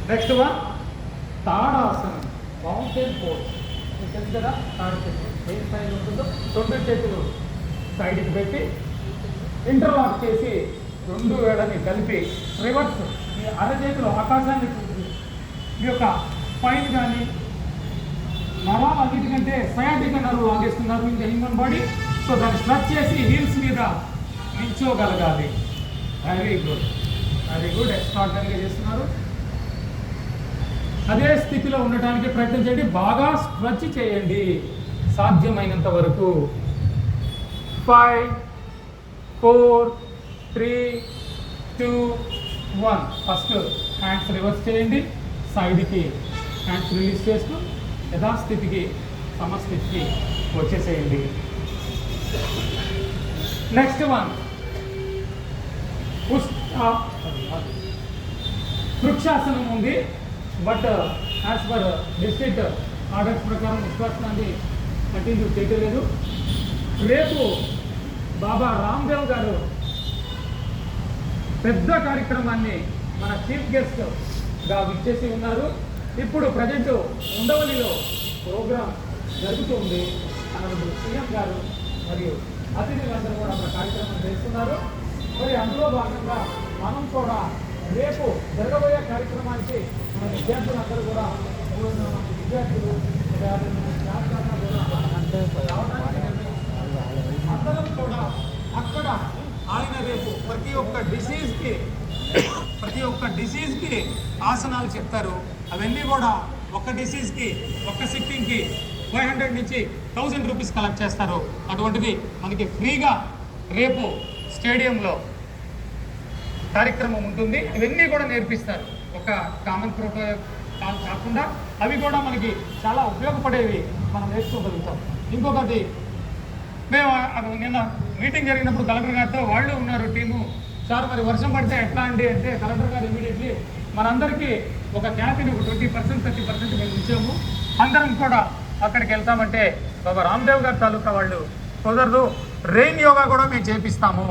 Next one తాడాసనం, mountain pose. మీకు తెలుసు కదా తాడు చెట్టు ఏ స్థాయిలో ఉంటుందో. 2 చేతులు సైడ్కి పెట్టి ఇంటర్లాక్ చేసి 2 వేళ్ళని కలిపి రివర్స్ మీ అరచేతులు ఆకాశాన్ని చూసి మీ యొక్క స్పైన్ కానీ నరాలు అన్నిటికంటే సయాటిక్ నరాలు లాగేస్తున్నారు ఇంకా హ్యూమన్ బాడీ. సో దాన్ని స్ట్రెచ్ చేసి హీల్స్ మీద నిల్చోగలగాలి. వెరీ గుడ్, వెరీ గుడ్, ఎక్స్ట్రాడినరీగా చేస్తున్నారు. అదే స్థితిలో ఉండటానికి ప్రయత్నం చేయండి. బాగా స్ట్రెచ్ చేయండి సాధ్యమైనంత వరకు. 5 4 3 2 1. ఫస్ట్ హ్యాండ్స్ రివర్స్ చేయండి, సైడ్కి హ్యాండ్స్ రిలీజ్ చేస్తూ యథాస్థితికి సమస్థితికి వచ్చేసేయండి. నెక్స్ట్ వన్ వృక్షాసనం ఉంది. But as per district orders ప్రకారం వృక్షాసనాన్ని కంటిన్యూ చేయలేదు. రేపు బాబా రామ్దేవ్ గారు పెద్ద కార్యక్రమాన్ని మన చీఫ్ గెస్ట్గా విచ్చేసి ఉన్నారు. ఇప్పుడు ప్రజెంట్ ఉండవల్లిలో ప్రోగ్రాం జరుగుతుంది. అన్నప్పుడు సీఎం గారు మరియు అతిథులందరూ కూడా మన కార్యక్రమం చేస్తున్నారు. మరి అందులో భాగంగా మనం కూడా రేపు జరగబోయే కార్యక్రమానికి మన విద్యార్థులందరూ కూడా విద్యార్థులు అందరం కూడా అక్కడ ఆయన రేపు ప్రతి ఒక్క డిసీజ్కి ఆసనాలు చెప్తారు. అవన్నీ కూడా ఒక డిసీజ్కి ఒక సిట్టింగ్కి 500 నుంచి 1000 రూపీస్ కలెక్ట్ చేస్తారు. అటువంటిది మనకి ఫ్రీగా రేపు స్టేడియంలో కార్యక్రమం ఉంటుంది. ఇవన్నీ కూడా నేర్పిస్తారు. ఒక కామన్ ప్రోటోకాల్ కాకుండా అవి కూడా మనకి చాలా ఉపయోగపడేవి మనం నేర్చుకోగలుగుతాం. ఇంకొకటి, మేము నిన్న మీటింగ్ జరిగినప్పుడు కలెక్టర్ గారితో వాళ్ళు ఉన్నారు టీము. సార్ మరి వర్షం పడితే ఎట్లా అండి అంటే కలెక్టర్ గారు ఇమీడియట్లీ మనందరికీ ఒక క్యాపిని 20% 30% మేము ఉంచాము. అందరం కూడా అక్కడికి వెళ్తామంటే బాబా రామ్దేవ్ గారి తాలూకా వాళ్ళు కుదరదు, రెయిన్ యోగా కూడా మేము చేపిస్తాము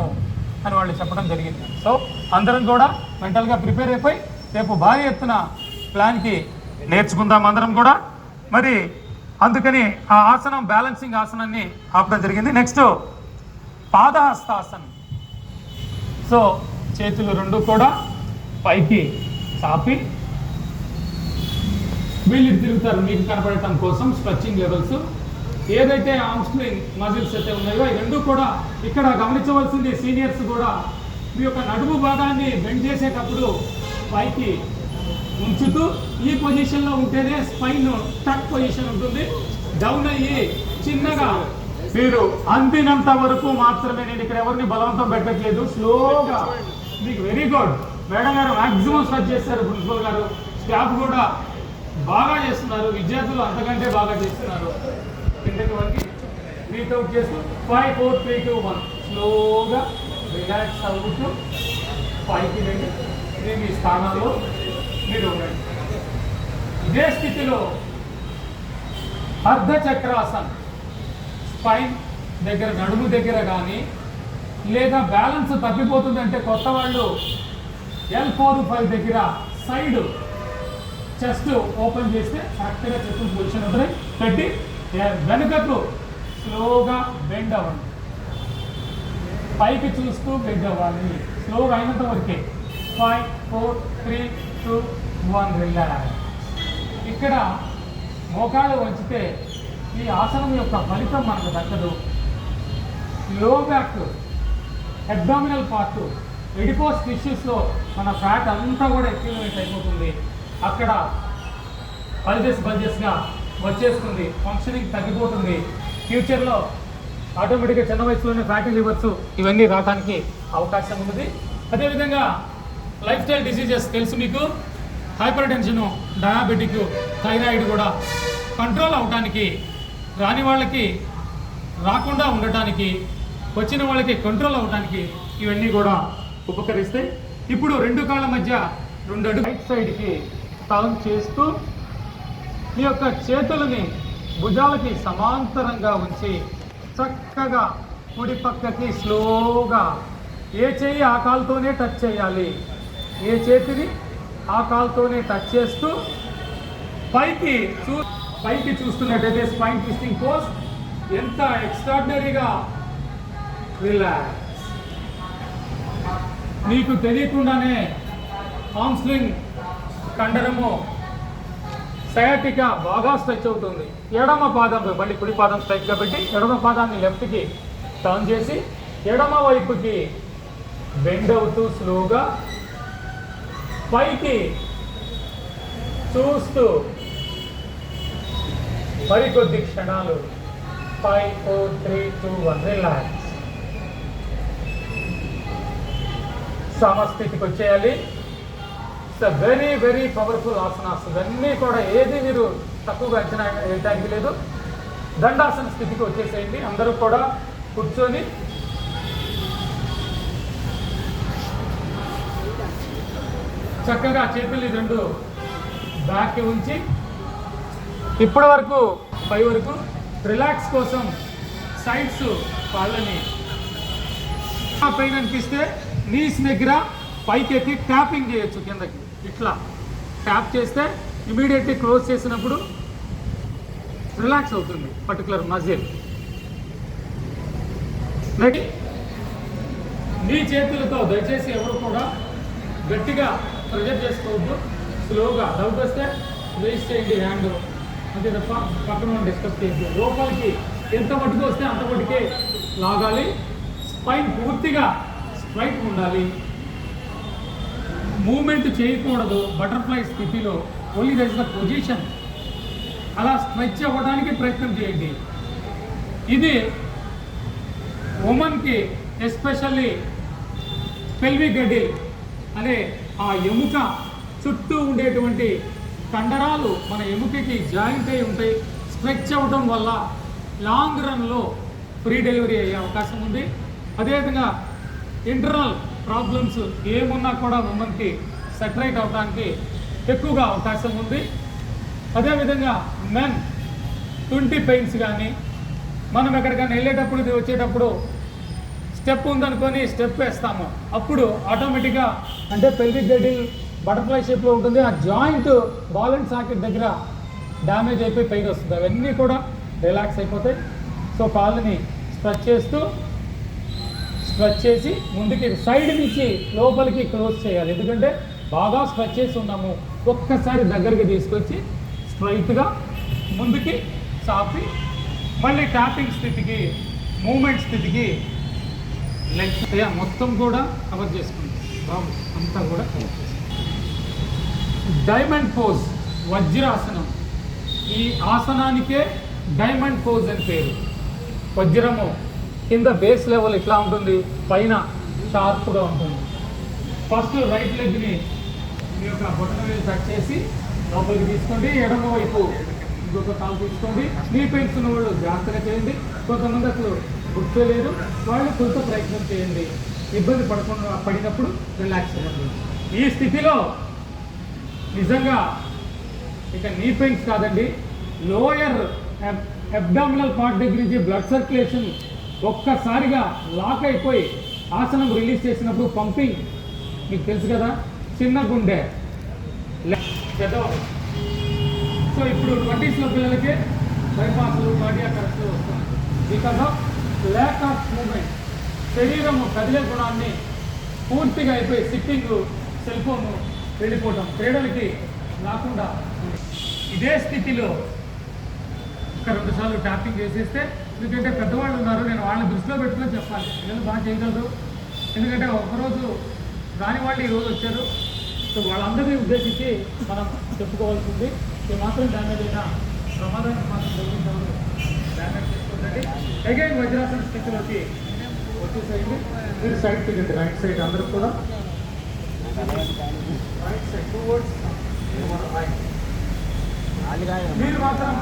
అని వాళ్ళు చెప్పడం జరిగింది. సో అందరం కూడా మెంటల్గా ప్రిపేర్ అయిపోయి రేపు భారీ ఎత్తున ప్లాన్కి నేర్చుకుందాం అందరం కూడా. మరి అందుకని ఆ ఆసనం బ్యాలెన్సింగ్ ఆసనాన్ని ఆపడం జరిగింది. నెక్స్ట్ పాదహస్తాసనం. సో చేతులు 2 కూడా పైకి చాపి వీళ్ళు తిరుగుతారు మీకు కనపడటం కోసం. స్ట్రెచ్చింగ్ లెవెల్స్ ఏదైతే ఆర్మ్ స్ట్రింగ్ మజిల్స్ అయితే ఉన్నాయో ఈ 2 కూడా ఇక్కడ గమనించవలసింది. సీనియర్స్ కూడా మీ యొక్క నడుము భాగాన్ని బెండ్ చేసేటప్పుడు పైకి ఉంచుతూ ఈ పొజిషన్లో ఉంటేనే స్పైన్ టక్ పొజిషన్ ఉంటుంది. డౌన్ అయ్యి చిన్నగా మీరు అందినంత వరకు మాత్రమే. నేను ఇక్కడ ఎవరిని బలవంతం పెట్టట్లేదు, స్లోగా. మీకు వెరీ గుడ్. మేడం గారు మ్యాక్సిమం స్ట్రెచ్ చేస్తారు, ప్రిన్సిపల్ గారు, స్టాఫ్ కూడా బాగా చేస్తున్నారు, విద్యార్థులు అంతకంటే బాగా చేస్తున్నారు. కిందకి వరకు బ్రీత్అవుట్ చేస్తూ 5 4 3 2 1 స్లోగా రిలాక్స్ అవుతూ పైకి వెళ్ళి మీ స్థానాల్లో మీరు ఉండండి. ఇదే స్థితిలో అర్ధచక్రాసన్, స్పైన్ దగ్గర నడుము దగ్గర కానీ లేదా బ్యాలెన్స్ తప్పిపోతుందంటే కొత్త వాళ్ళు L4 5 దగ్గర సైడ్ చెస్ట్ ఓపెన్ చేస్తే కరెక్ట్గా చెస్ట్ పొజిషన్ ఉంటుంది. పెట్టి వెనుకకు స్లోగా బెండ్ అవ్వండి, పైకి చూస్తూ బెండ్ అవ్వాలి. స్లోగా అయినంత వరకే. 5 4 3 2 1 రిలాక్స్. ఇక్కడ మోకాళ్ళు వంచితే ఈ ఆసనం యొక్క ఫలితం మనకు దక్కదు. లో బ్యాక్, అబ్డామినల్ పార్ట్, ఎడిపోస్ టిష్యూస్లో మన ఫ్యాట్ అంతా కూడా అక్యుములేట్ అయిపోతుంది. అక్కడ బల్జెస్గా వచ్చేస్తుంది, ఫంక్షనింగ్ తగ్గిపోతుంది. ఫ్యూచర్లో ఆటోమేటిక్గా చిన్న వయసులోనే ఫ్యాటీ లివర్స్ ఇవన్నీ రావడానికి అవకాశం ఉంది. అదేవిధంగా లైఫ్ స్టైల్ డిసీజెస్ తెలుసు మీకు, హైపర్ టెన్షను, డయాబెటిక్, థైరాయిడ్ కూడా కంట్రోల్ అవడానికి, రాని వాళ్ళకి రాకుండా ఉండటానికి, వచ్చిన వాళ్ళకి కంట్రోల్ అవడానికి ఇవన్నీ కూడా ఉపకరిస్తాయి. ఇప్పుడు 2 కాళ్ళ మధ్య 2 అడుగులు రైట్ సైడ్కి టర్న్ చేస్తూ మీ యొక్క చేతులని భుజాలకి సమాంతరంగా ఉంచి చక్కగా కుడి పక్కకి స్లోగా ఏ చేయి ఆ కాలుతోనే టచ్ చేయాలి, ఏ చేతిని ఆ కాలుతోనే టచ్ చేస్తూ పైకి చూస్తున్నట్టయితే స్పైన్ ట్విస్టింగ్ పోజ్ ఎంత ఎక్స్ట్రాడినరీగా రిలాక్స్. నీకు తెలియకుండానే హామ్స్ట్రింగ్ కండరము సయాటికా బాగా స్ట్రెచ్ అవుతుంది. ఎడమ పాదంపై మళ్ళీ కుడి పాదం స్ట్రైట్గా పెట్టి ఎడమ పాదాన్ని లెఫ్ట్కి టర్న్ చేసి ఎడమ వైపుకి బెండ్ అవుతూ స్లోగా పైకి చూస్తూ మరికొద్ది క్షణాలు 5 4 3 2 1 రిలాక్స్. సమస్థితికి వచ్చేయాలి. వెరీ వెరీ పవర్ఫుల్ ఆసనాస్ ఇవన్నీ కూడా ఏది మీరు తక్కువగా అంచనా వేయడానికి లేదు. దండాసన స్థితికి వచ్చేసేయండి. అందరూ కూడా కూర్చొని చక్కగా చేతుల్ని 2 బ్యాక్కి ఉంచి ఇప్పటి వరకు పై వరకు రిలాక్స్ కోసం సైడ్స్ కాళ్ళని పైన అనిపిస్తే నీస్ దగ్గర పైకి ఎత్తి ట్యాపింగ్ చేయొచ్చు. కిందకి ఇట్లా ట్యాప్ చేస్తే ఇమీడియట్లీ క్లోజ్ చేసినప్పుడు రిలాక్స్ అవుతుంది పర్టికులర్ మజిల్. నీ చేతులతో దయచేసి ఎవరు కూడా గట్టిగా ప్రెజర్ చేసుకోవద్దు. స్లోగా డౌట్ వస్తే వేస్ట్ చేయండి హ్యాండ్, అంతే తప్ప పక్కన డిస్కస్ చేయండి. లోపలికి ఎంత మట్టుకు వస్తే అంత మట్టుకే లాగాలి. స్పైన్ పూర్తిగా స్ట్రైట్ ఉండాలి. మూమెంట్ చేయకూడదు. బటర్ఫ్లై స్థితిలో only that is the position. అలా స్ట్రెచ్ అవ్వడానికి ప్రయత్నం చేయండి. ఇది ఉమెన్కి ఎస్పెషల్లీ పెల్విక్ గడిల్ అనే ఆ ఎముక చుట్టూ ఉండేటువంటి కండరాలు మన ఎముకకి జాయింట్ అయి ఉంటాయి. స్ట్రెచ్ అవ్వడం వల్ల లాంగ్ రన్లో ఫ్రీ డెలివరీ అయ్యే అవకాశం ఉంది. అదేవిధంగా ఇంటర్నల్ ప్రాబ్లమ్స్ ఏమున్నా కూడా ఉమెన్కి సెటరైట్ అవడానికి ఎక్కువగా అవకాశం ఉంది. అదేవిధంగా మెన్ 20 పెయిన్స్ కానీ మనం ఎక్కడికైనా వెళ్ళేటప్పుడు వచ్చేటప్పుడు స్టెప్ ఉందనుకొని స్టెప్ వేస్తాము. అప్పుడు ఆటోమేటిక్గా అంటే పెల్విక్ గడిల్ బటర్ఫ్లై షేప్లో ఉంటుంది. ఆ జాయింట్ బాల్ అండ్ సాకెట్ దగ్గర డ్యామేజ్ అయిపోయి పైకి వస్తుంది. అవన్నీ కూడా రిలాక్స్ అయిపోతాయి. సో కాళ్ళని స్ట్రెచ్ చేసి ముందుకి సైడ్ నుంచి లోపలికి క్లోజ్ చేయాలి. ఎందుకంటే బాగా స్ట్రెచ్ చేసి ఉన్నాము. ఒక్కసారి దగ్గరికి తీసుకొచ్చి స్ట్రైట్గా ముందుకి చాపి మళ్ళీ ట్యాపింగ్ స్థితికి, మూమెంట్ స్థితికి లెగ్స్ మొత్తం కూడా కవర్ చేసుకుంటాం. అంతా కూడా కవర్ చేసుకుంటాం. డైమండ్ పోజ్, వజ్రాసనం. ఈ ఆసనానికే డైమండ్ పోజ్ అని పేరు. వజ్రము కింద బేస్ లెవెల్ ఇట్లా ఉంటుంది, పైన షార్ప్గా ఉంటుంది. ఫస్ట్ రైట్ లెగ్ని మీ యొక్క బొటన వేలు టచ్ చేసి లోపలికి తీసుకోండి. ఎడమ వైపు ఇంకొక కాలు తీసుకోండి. నీ పెయిన్స్ ఉన్న వాళ్ళు జాగ్రత్తగా చేయండి. కొంతమంది అసలు గుర్తులేరు, వాళ్ళు కొంత ప్రయత్నం చేయండి. ఇబ్బంది పడినప్పుడు రిలాక్స్ అవ్వండి. ఈ స్థితిలో నిజంగా ఇక నీ పెయిన్స్ కాదండి, లోయర్ అబ్డామినల్ పార్ట్ దగ్గర నుంచి బ్లడ్ సర్క్యులేషన్ ఒక్కసారిగా లాక్ అయిపోయి ఆసనం రిలీజ్ చేసినప్పుడు పంపింగ్ మీకు తెలుసు కదా, చిన్న గుండె పెద్దవాళ్ళు. సో ఇప్పుడు 20s పిల్లలకే బైపాస్లు, కార్డియాక్ అరెస్ట్లు వస్తుంది. Because of lack of movement. శరీరము కదిలే గుణాన్ని పూర్తిగా అయిపోయి సిట్టింగ్, సెల్ ఫోన్ వెళ్ళిపోవటం, క్రీడలకి రాకుండా ఇదే స్థితిలో ఒక 2 సార్లు ట్యాపింగ్ చేసేస్తే, ఎందుకంటే పెద్దవాళ్ళు ఉన్నారు, నేను వాళ్ళని దృష్టిలో పెట్టుకొని చెప్పాలి. పిల్లలు బాగా చేయగలరు. ఎందుకంటే ఒకరోజు రాని వాళ్ళు ఈరోజు వచ్చారు. సో వాళ్ళందరినీ ఉద్దేశించి మనం చెప్పుకోవాల్సింది. ఈ మాత్రం డ్యామేజ్ అయినా ప్రమాదానికి మాత్రం జరిగించాలి. డ్యామేజ్ చేసుకోండి. అగైన్ వజ్రాసన స్థితిలోకి వచ్చేసేయండి. మీరు సైడ్ తిరిగండి, రైట్ సైడ్ అందరూ కూడా. Right side towards right. మీరు మాత్రం